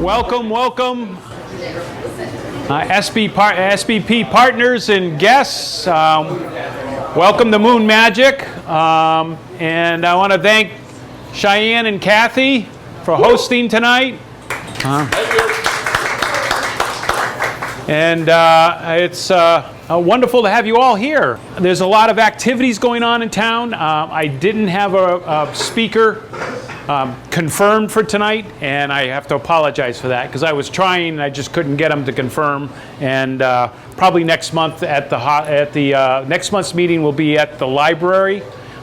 welcome, welcome. SBP partners and guests, welcome to Moon Magic. And I want to thank Cheyenne and Kathy for hosting tonight. And it's wonderful to have you all here. There's a lot of activities going on in town. I didn't have a speaker confirmed for tonight, and I have to apologize for that because I was trying and I just couldn't get them to confirm. And probably next month at the next month's meeting will be at the library.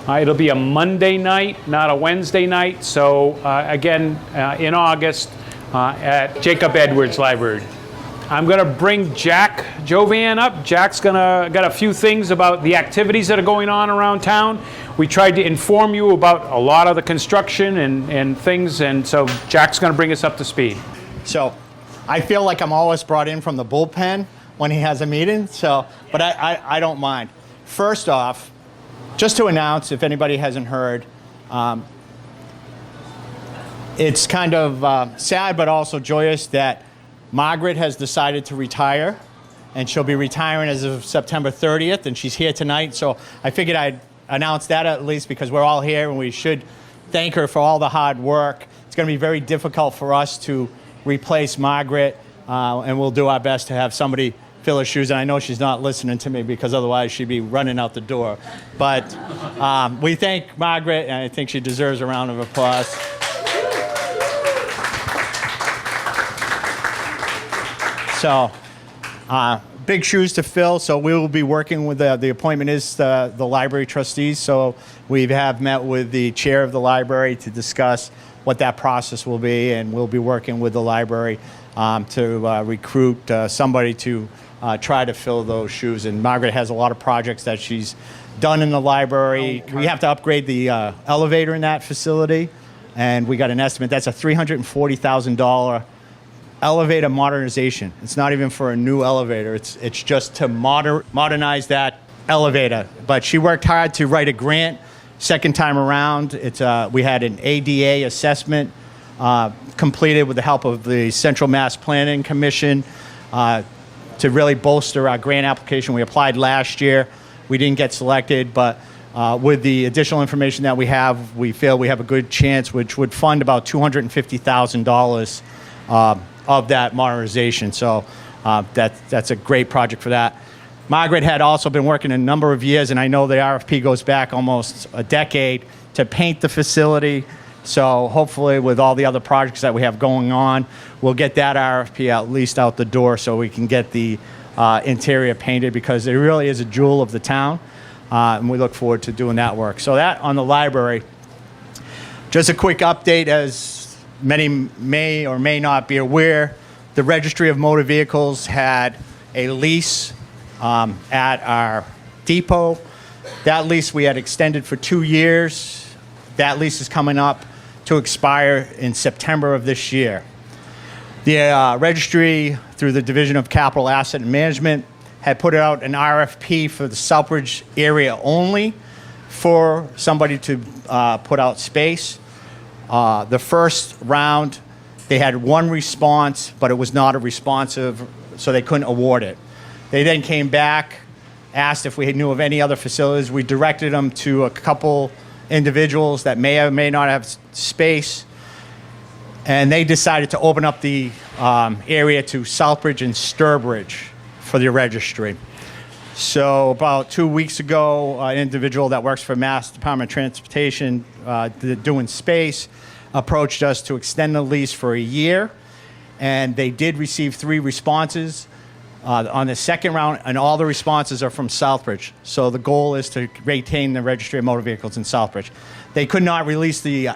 It'll be a Monday night, not a Wednesday night. So again, in August at Jacob Edwards Library. I'm going to bring Jack Jovan up. Jack's got a few things about the activities that are going on around town. We tried to inform you about a lot of the construction and things, and so Jack's going to bring us up to speed. So I feel like I'm always brought in from the bullpen when he has a meeting, but I don't mind. First off, just to announce, if anybody hasn't heard, it's kind of sad but also joyous that Margaret has decided to retire, and she'll be retiring as of September 30th, and she's here tonight. So I figured I'd announce that at least because we're all here, and we should thank her for all the hard work. It's going to be very difficult for us to replace Margaret, and we'll do our best to have somebody fill her shoes. And I know she's not listening to me because otherwise she'd be running out the door. But we thank Margaret, and I think she deserves a round of applause. So, big shoes to fill. So we will be working with the appointment is the library trustees. So we have met with the chair of the library to discuss what that process will be, and we'll be working with the library to recruit somebody to try to fill those shoes. And Margaret has a lot of projects that she's done in the library. We have to upgrade the elevator in that facility, and we got an estimate. That's a $340,000 elevator modernization. It's not even for a new elevator. It's just to modernize that elevator. But she worked hard to write a grant. Second time around, we had an ADA assessment completed with the help of the Central Mass Planning Commission to really bolster our grant application. We applied last year. We didn't get selected, but with the additional information that we have, we feel we have a good chance, which would fund about $250,000 of that modernization. So that's a great project for that. Margaret had also been working a number of years, and I know the RFP goes back almost a decade, to paint the facility. So hopefully with all the other projects that we have going on, we'll get that RFP at least out the door so we can get the interior painted, because it really is a jewel of the town, and we look forward to doing that work. So that on the library. Just a quick update, as many may or may not be aware, the Registry of Motor Vehicles had a lease at our depot. That lease we had extended for 2 years. That lease is coming up to expire in September of this year. The registry, through the Division of Capital Asset and Management, had put out an RFP for the Southbridge area only for somebody to put out space. The first round, they had one response, but it was not a responsive, so they couldn't award it. They then came back, asked if we knew of any other facilities. We directed them to a couple individuals that may or may not have space, and they decided to open up the area to Southbridge and Sturbridge for the registry. So about 2 weeks ago, an individual that works for Mass Department of Transportation doing space approached us to extend the lease for a year, and they did receive 3 responses on the second round, and all the responses are from Southbridge. So the goal is to retain the Registry of Motor Vehicles in Southbridge. They could not release the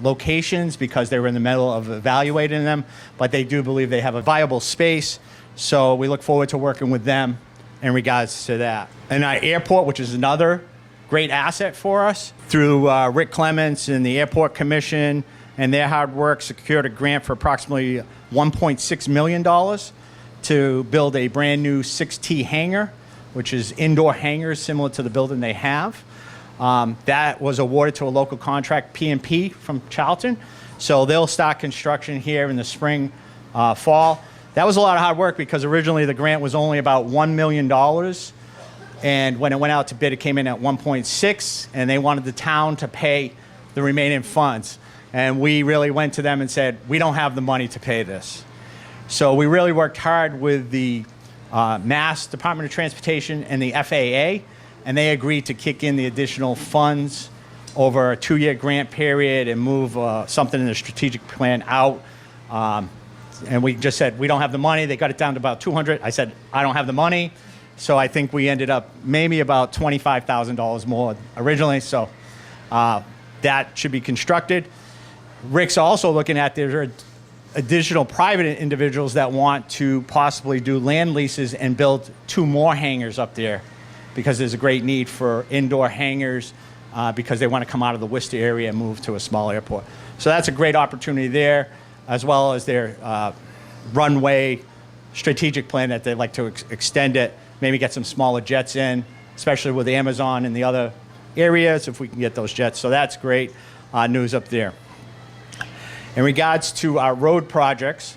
locations because they were in the middle of evaluating them, but they do believe they have a viable space, so we look forward to working with them in regards to that. And our airport, which is another great asset for us, through Rick Clements and the Airport Commission and their hard work, secured a grant for approximately $1.6 million to build a brand new 6T hangar, which is indoor hangars similar to the building they have. That was awarded to a local contract, P&P from Charlton. So they'll start construction here in the spring fall. That was a lot of hard work because originally the grant was only about $1 million. And when it went out to bid, it came in at 1.6, and they wanted the town to pay the remaining funds. And we really went to them and said, we don't have the money to pay this. So we really worked hard with the Mass Department of Transportation and the FAA, and they agreed to kick in the additional funds over a 2-year grant period and move something in the strategic plan out. And we just said, we don't have the money. They got it down to about 200. I said, I don't have the money. So I think we ended up maybe about $25,000 more originally. So that should be constructed. Rick's also looking at there are additional private individuals that want to possibly do land leases and build 2 more hangars up there because there's a great need for indoor hangars because they want to come out of the Worcester area and move to a small airport. So that's a great opportunity there, as well as their runway strategic plan that they'd like to extend it, maybe get some smaller jets in, especially with Amazon and the other areas, if we can get those jets. So that's great news up there. In regards to our road projects,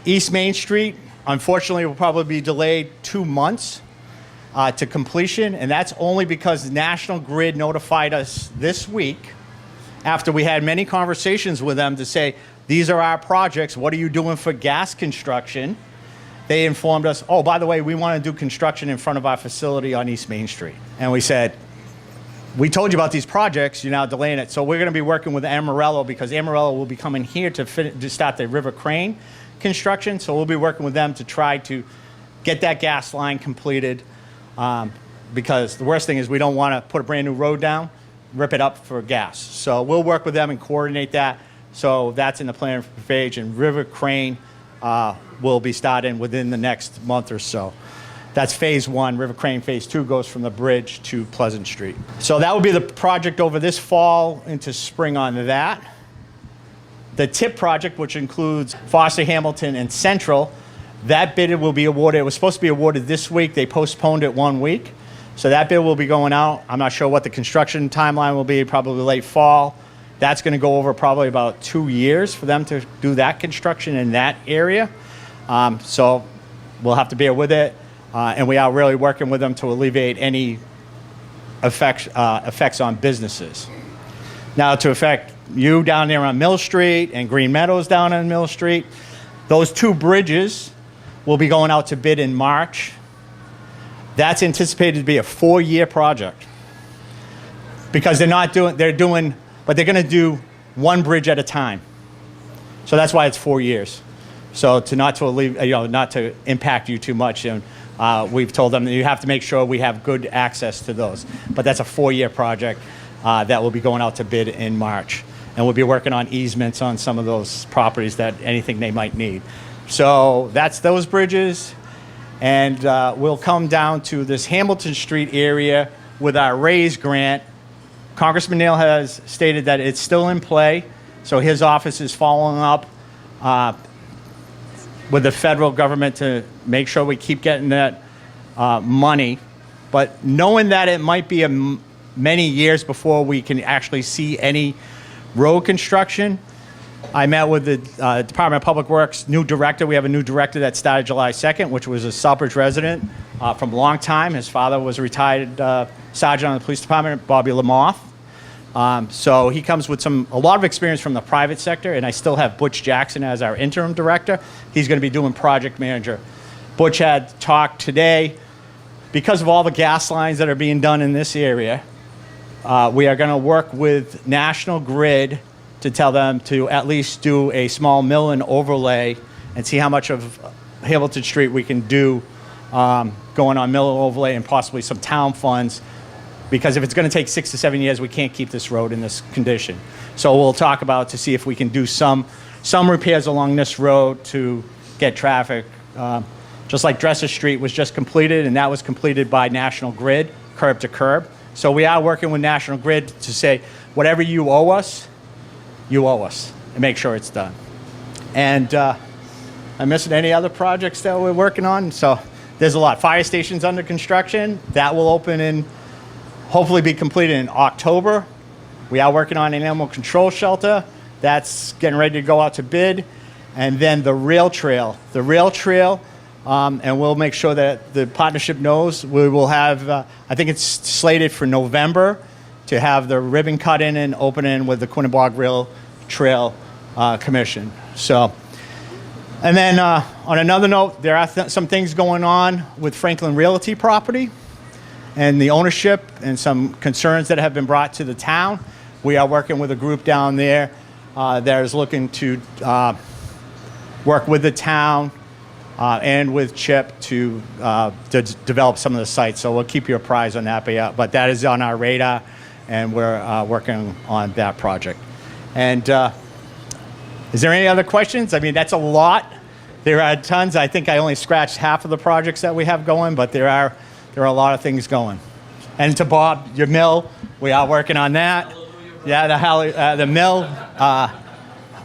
East Main Street, unfortunately, will probably be delayed 2 months to completion, and that's only because National Grid notified us this week, after we had many conversations with them to say, these are our projects, what are you doing for gas construction? They informed us, oh, by the way, we want to do construction in front of our facility on East Main Street. And we said, we told you about these projects, you're now delaying it. So we're going to be working with Amarillo because Amarillo will be coming here to start the River Crane construction. So we'll be working with them to try to get that gas line completed because the worst thing is we don't want to put a brand new road down, rip it up for gas. So we'll work with them and coordinate that. So that's in the plan phase, and River Crane will be starting within the next month or so. That's phase 1. River Crane phase 2 goes from the bridge to Pleasant Street. So that will be the project over this fall into spring on that. The TIP project, which includes Foster, Hamilton, and Central, that bid will be awarded. It was supposed to be awarded this week. They postponed it 1 week. So that bid will be going out. I'm not sure what the construction timeline will be, probably late fall. That's going to go over probably about 2 years for them to do that construction in that area. So we'll have to bear with it. And we are really working with them to alleviate any effects on businesses. Now, to affect you down there on Mill Street and Green Meadows down on Mill Street, those 2 bridges will be going out to bid in March. That's anticipated to be a 4-year project because they're doing, but they're going to do 1 bridge at a time. So that's why it's 4 years. So not to impact you too much. And we've told them that you have to make sure we have good access to those. But that's a 4-year project that will be going out to bid in March. And we'll be working on easements on some of those properties that anything they might need. So that's those bridges. And we'll come down to this Hamilton Street area with our RAISE grant. Congressman Neal has stated that it's still in play. So his office is following up with the federal government to make sure we keep getting that money. But knowing that it might be many years before we can actually see any road construction, I met with the Department of Public Works new director. We have a new director that started July 2nd, which was a Southbridge resident from a long time. His father was a retired sergeant on the police department, Bobby Lamoth. So he comes with a lot of experience from the private sector, and I still have Butch Jackson as our interim director. He's going to be doing project manager. Butch had talked today, because of all the gas lines that are being done in this area, we are going to work with National Grid to tell them to at least do a small mill and overlay and see how much of Hamilton Street we can do going on mill and overlay and possibly some town funds. Because if it's going to take 6 to 7 years, we can't keep this road in this condition. So we'll talk about to see if we can do some repairs along this road to get traffic. Just like Dresser Street was just completed, and that was completed by National Grid, curb to curb. So we are working with National Grid to say, whatever you owe us, and make sure it's done. And I'm missing any other projects that we're working on. So there's a lot. Fire station's under construction. That will open in, hopefully be completed in October. We are working on an animal control shelter. That's getting ready to go out to bid. and then the rail trail. The rail trail, and we'll make sure that the partnership knows, we will have, I think it's slated for November to have the ribbon cut in and opening with the Quinnebog Rail Trail Commission. So, and then on another note, there are some things going on with Franklin Realty property and the ownership and some concerns that have been brought to the town. We are working with a group down there that is looking to work with the town and with Chip to develop some of the sites. So we'll keep you apprised on that. But that is on our radar, and we're working on that project. And is there any other questions? I mean, that's a lot. There are tons. I think I only scratched half of the projects that we have going, but there are a lot of things going. And to Bob, your mill, we are working on that. Yeah, the mill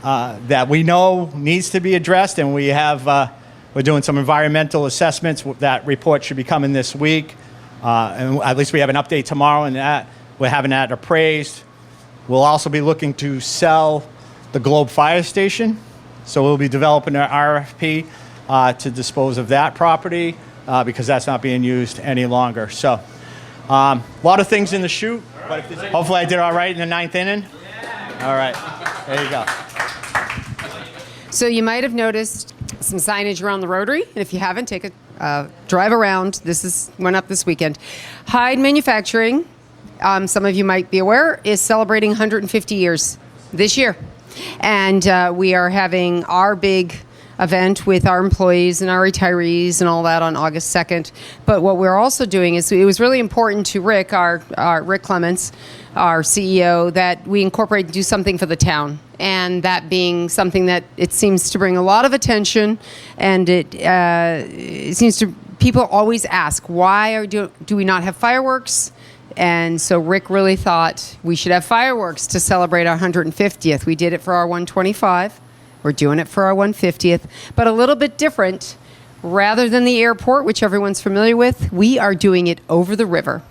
that we know needs to be addressed, and we have we're doing some environmental assessments. That report should be coming this week, and at least we have an update tomorrow. And that we're having that appraised. We'll also be looking to sell the Globe Fire Station, so we'll be developing an RFP to dispose of that property. Because that's not being used any longer. So, a lot of things in the chute, but hopefully I did all right in the ninth inning. All right, there you go. So you might have noticed some signage around the Rotary, and if you haven't, take a drive around. Went up this weekend. Hyde Manufacturing, some of you might be aware, is celebrating 150 years this year. And we are having our big event with our employees and our retirees and all that on August 2nd. But what we're also doing is, it was really important to Rick, our Rick Clements, our CEO, that we incorporate and do something for the town. And that being something that it seems to bring a lot of attention, and it seems to, people always ask, why do we not have fireworks? And so Rick really thought we should have fireworks to celebrate our 150th. We did it for our 125. We're doing it for our 150th, but a little bit different. Rather than the airport, which everyone's familiar with, we are doing it over the river.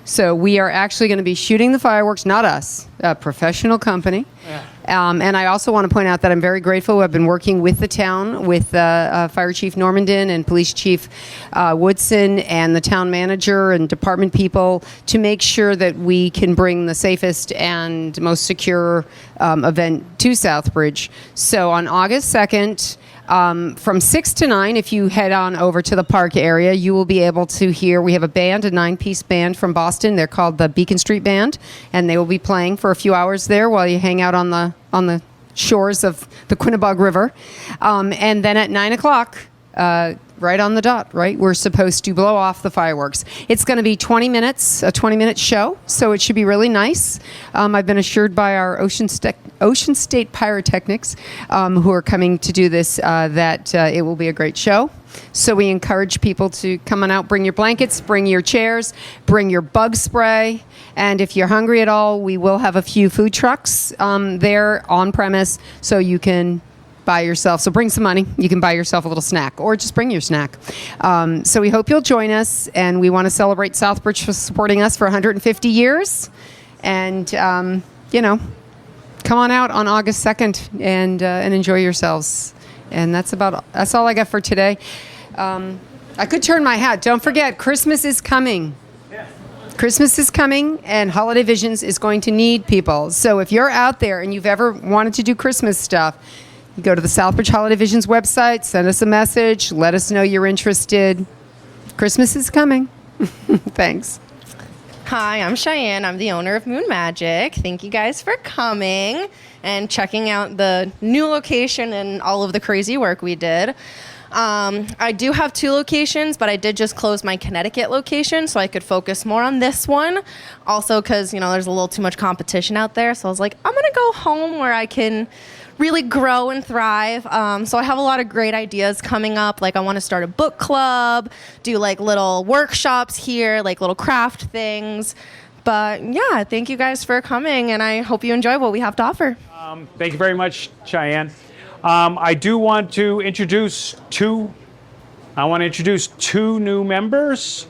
So we are actually going to be shooting the fireworks, not us, a professional company. Yeah. And I also want to point out that I'm very grateful. I've been working with the town, with Fire Chief Normandin and Police Chief Woodson and the town manager and department people to make sure that we can bring the safest and most secure event to Southbridge. So on August 2nd, from 6 to 9, if you head on over to the park area, you will be able to hear, we have a band, a 9-piece band from Boston. They're called the Beacon Street Band, and they will be playing for a few hours there while you hang out on the shores of the Quinnebog River. And then at 9 o'clock, right on the dot, right, we're supposed to blow off the fireworks. It's going to be 20 minutes, a 20-minute show, so it should be really nice. I've been assured by our Ocean State Pyrotechnics, who are coming to do this, that it will be a great show. So we encourage people to come on out, bring your blankets, bring your chairs, bring your bug spray, and if you're hungry at all, we will have a few food trucks there on premise, so you can buy yourself. So bring some money. You can buy yourself a little snack, or just bring your snack. So we hope you'll join us, and we want to celebrate Southbridge for supporting us for 150 years. And come on out on August 2nd and enjoy yourselves. And that's all I got for today. I could turn my hat. Don't forget, Christmas is coming. Yeah. Christmas is coming, and Holiday Visions is going to need people. So if you're out there and you've ever wanted to do Christmas stuff, you go to the Southbridge Holiday Visions website, send us a message, let us know you're interested. Christmas is coming. Thanks. Hi, I'm Cheyenne. I'm the owner of Moon Magic. Thank you guys for coming and checking out the new location and all of the crazy work we did. I do have 2 locations, but I did just close my Connecticut location so I could focus more on this one. Also because, there's a little too much competition out there. So I was like, I'm going to go home where I can really grow and thrive. So I have a lot of great ideas coming up. Like I want to start a book club, do like little workshops here, like little craft things. But yeah, thank you guys for coming, and I hope you enjoy what we have to offer. Thank you very much, Cheyenne. I do want to introduce two new members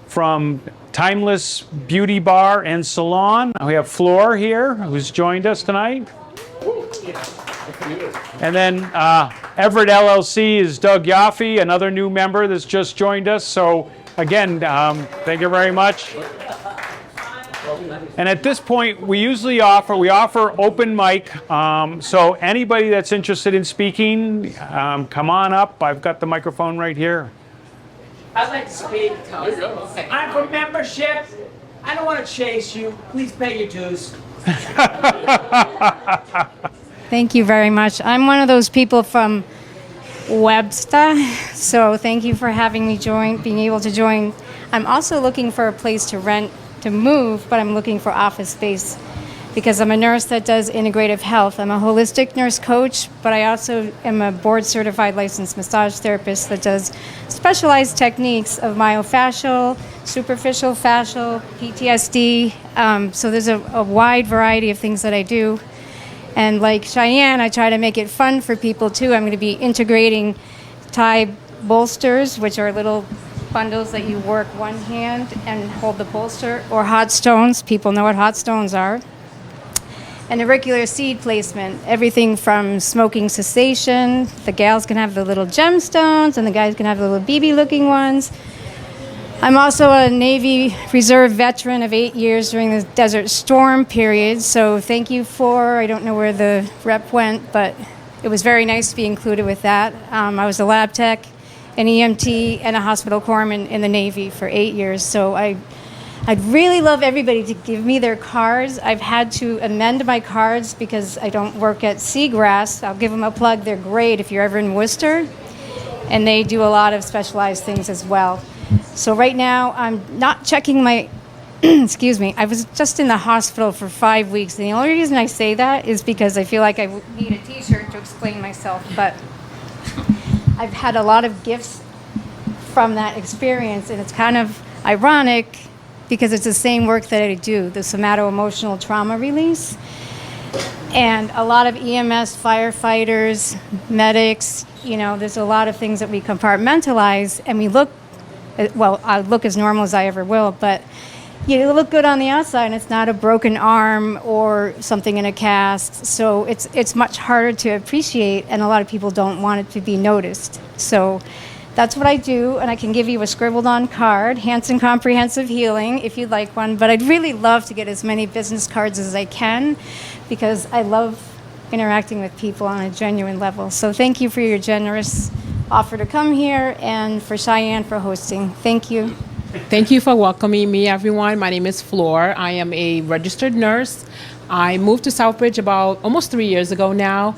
from Timeless Beauty Bar and Salon. We have Flor here, who's joined us tonight. And then Everett LLC is Doug Yaffe, another new member that's just joined us. So again, thank you very much. And at this point, we offer open mic. So anybody that's interested in speaking, come on up. I've got the microphone right here. I'd like to speak. I'm for membership. I don't want to chase you. Please pay your dues. Thank you very much. I'm one of those people from Webster, so thank you for having me being able to join. I'm also looking for a place to rent to move, but I'm looking for office space because I'm a nurse that does integrative health. I'm a holistic nurse coach, but I also am a board-certified licensed massage therapist that does specialized techniques of myofascial, superficial fascial, PTSD. So there's a wide variety of things that I do. And like Cheyenne, I try to make it fun for people too. I'm going to be integrating Thai bolsters, which are little bundles that you work one hand and hold the bolster, or hot stones. People know what hot stones are. And auricular seed placement, everything from smoking cessation. The gals can have the little gemstones, and the guys can have the little BB-looking ones. I'm also a Navy Reserve veteran of 8 years during the Desert Storm period, so thank you I don't know where the rep went, but it was very nice to be included with that. I was a lab tech, an EMT, and a hospital corpsman in the Navy for 8 years, so I'd really love everybody to give me their cards. I've had to amend my cards because I don't work at Seagrass. I'll give them a plug. They're great if you're ever in Worcester, and they do a lot of specialized things as well. So right now, I'm not checking my, excuse me, I was just in the hospital for 5 weeks. And the only reason I say that is because I feel like I need a t-shirt to explain myself. But I've had a lot of gifts from that experience. And it's kind of ironic because it's the same work that I do, the somato-emotional trauma release. And a lot of EMS firefighters, medics, there's a lot of things that we compartmentalize and we look, well, I look as normal as I ever will, but you look good on the outside and it's not a broken arm or something in a cast. So it's much harder to appreciate, and a lot of people don't want it to be noticed. So that's what I do, and I can give you a scribbled on card, Hanson Comprehensive Healing, if you'd like one. But I'd really love to get as many business cards as I can because I love interacting with people on a genuine level. So thank you for your generous offer to come here, and for Cheyenne for hosting. Thank you. Thank you for welcoming me, everyone. My name is Floor. I am a registered nurse. I moved to Southbridge about almost 3 years ago now.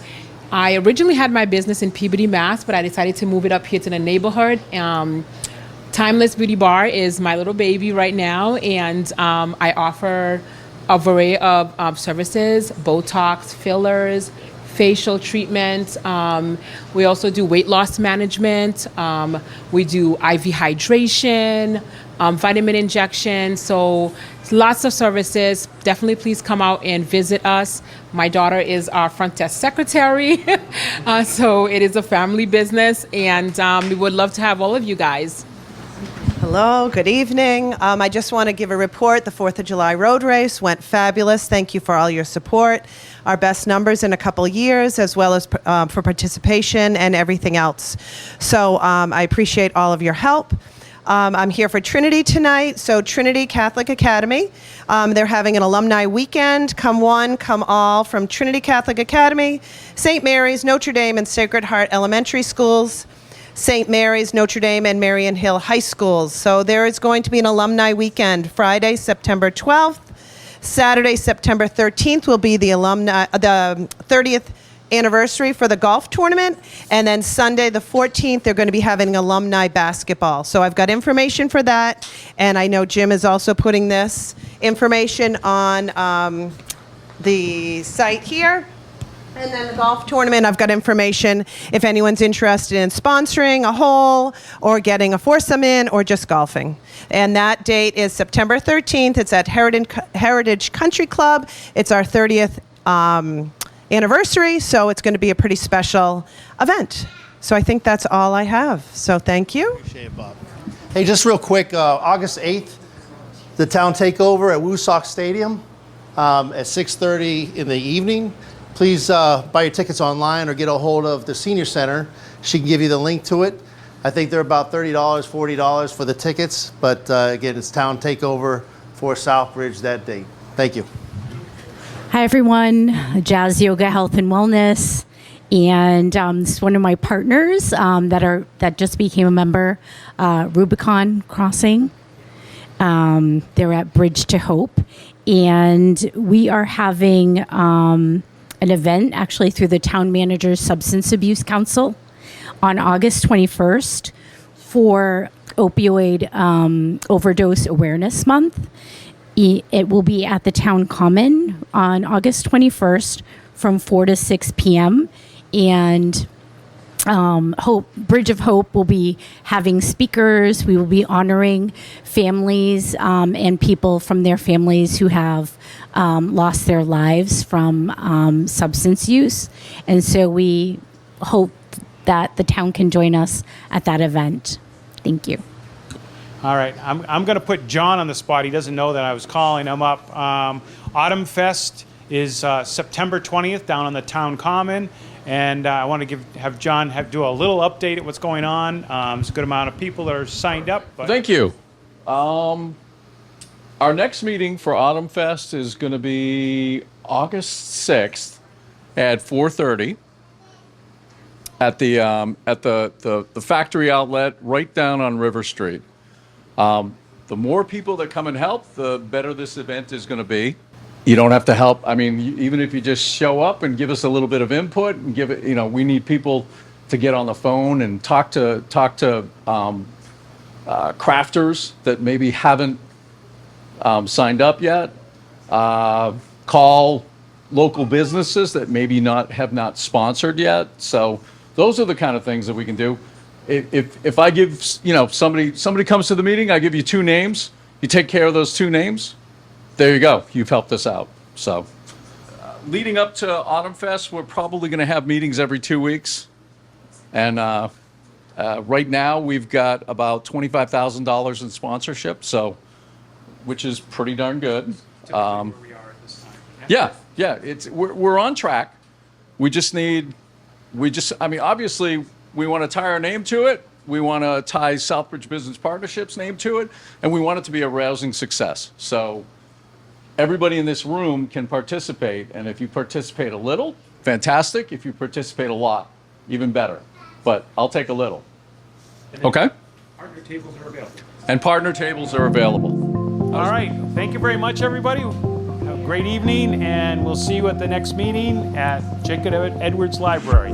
I originally had my business in Peabody, Mass., but I decided to move it up here to the neighborhood. Timeless Beauty Bar is my little baby right now, and I offer a variety of services, Botox, fillers, facial treatment. We also do weight loss management. We do IV hydration, vitamin injection. So lots of services. Definitely please come out and visit us. My daughter is our front desk secretary. So it is a family business, and we would love to have all of you guys. Hello, good evening. I just want to give a report. The 4th of July road race went fabulous. Thank you for all your support. Our best numbers in a couple years, as well as for participation and everything else. So I appreciate all of your help. I'm here for Trinity tonight. So Trinity Catholic Academy, they're having an alumni weekend. Come one, come all from Trinity Catholic Academy, St. Mary's, Notre Dame, and Sacred Heart Elementary Schools, St. Mary's, Notre Dame, and Marion Hill High Schools. So there is going to be an alumni weekend. Friday, September 12th. Saturday, September 13th will be the 30th anniversary for the golf tournament. And then Sunday, the 14th, they're going to be having alumni basketball. So I've got information for that. And I know Jim is also putting this information on the site here. And then the golf tournament, I've got information if anyone's interested in sponsoring a hole or getting a foursome in or just golfing. And that date is September 13th. It's at Heritage Country Club. It's our 30th anniversary, so it's going to be a pretty special event. So I think that's all I have. So thank you. Appreciate it, Bob. Hey, just real quick, August 8th, the town takeover at Woosok Stadium at 6:30 in the evening. please buy your tickets online or get a hold of the Senior Center. She can give you the link to it. I think they're about $30, $40 for the tickets, but again, it's town takeover for Southbridge that date. Thank you. Hi, everyone. Jazz Yoga Health and Wellness. And this is one of my partners that just became a member, Rubicon Crossing. They're at Bridge to Hope. And we are having an event actually through the Town Manager's Substance Abuse Council on August 21st for Opioid Overdose Awareness Month. It will be at the Town Common on August 21st from 4 to 6 p.m. And Bridge of Hope will be having speakers. We will be honoring families and people from their families who have lost their lives from substance use. And so we hope that the town can join us at that event. Thank you. All right, I'm going to put John on the spot. He doesn't know that I was calling him up. Autumn Fest is September 20th down on the Town Common, and I want to have John do a little update at what's going on. There's a good amount of people that are signed up. But Thank you. Our next meeting for Autumn Fest is going to be August 6th at 4:30 at the factory outlet right down on River Street. The more people that come and help, the better this event is going to be. You don't have to help. I mean, even if you just show up and give us a little bit of input and give it, we need people to get on the phone and talk to crafters that maybe haven't signed up yet. Call local businesses that maybe have not sponsored yet. So those are the kind of things that we can do. If I give, somebody comes to the meeting, I give you 2 names, you take care of those 2 names, there you go, you've helped us out. So leading up to Autumn Fest, we're probably going to have meetings every 2 weeks. And right now we've got about $25,000 in sponsorship, which is pretty darn good. where we are at this time. Yeah, we're on track. Obviously, we want to tie our name to it. We want to tie Southbridge Business Partnership's name to it, and we want it to be a rousing success. So everybody in this room can participate, and if you participate a little, fantastic. If you participate a lot, even better. But I'll take a little. Okay? Partner tables are available. And partner tables are available. All right, thank you very much, everybody. Have a great evening, and we'll see you at the next meeting at Jacob Edwards Library.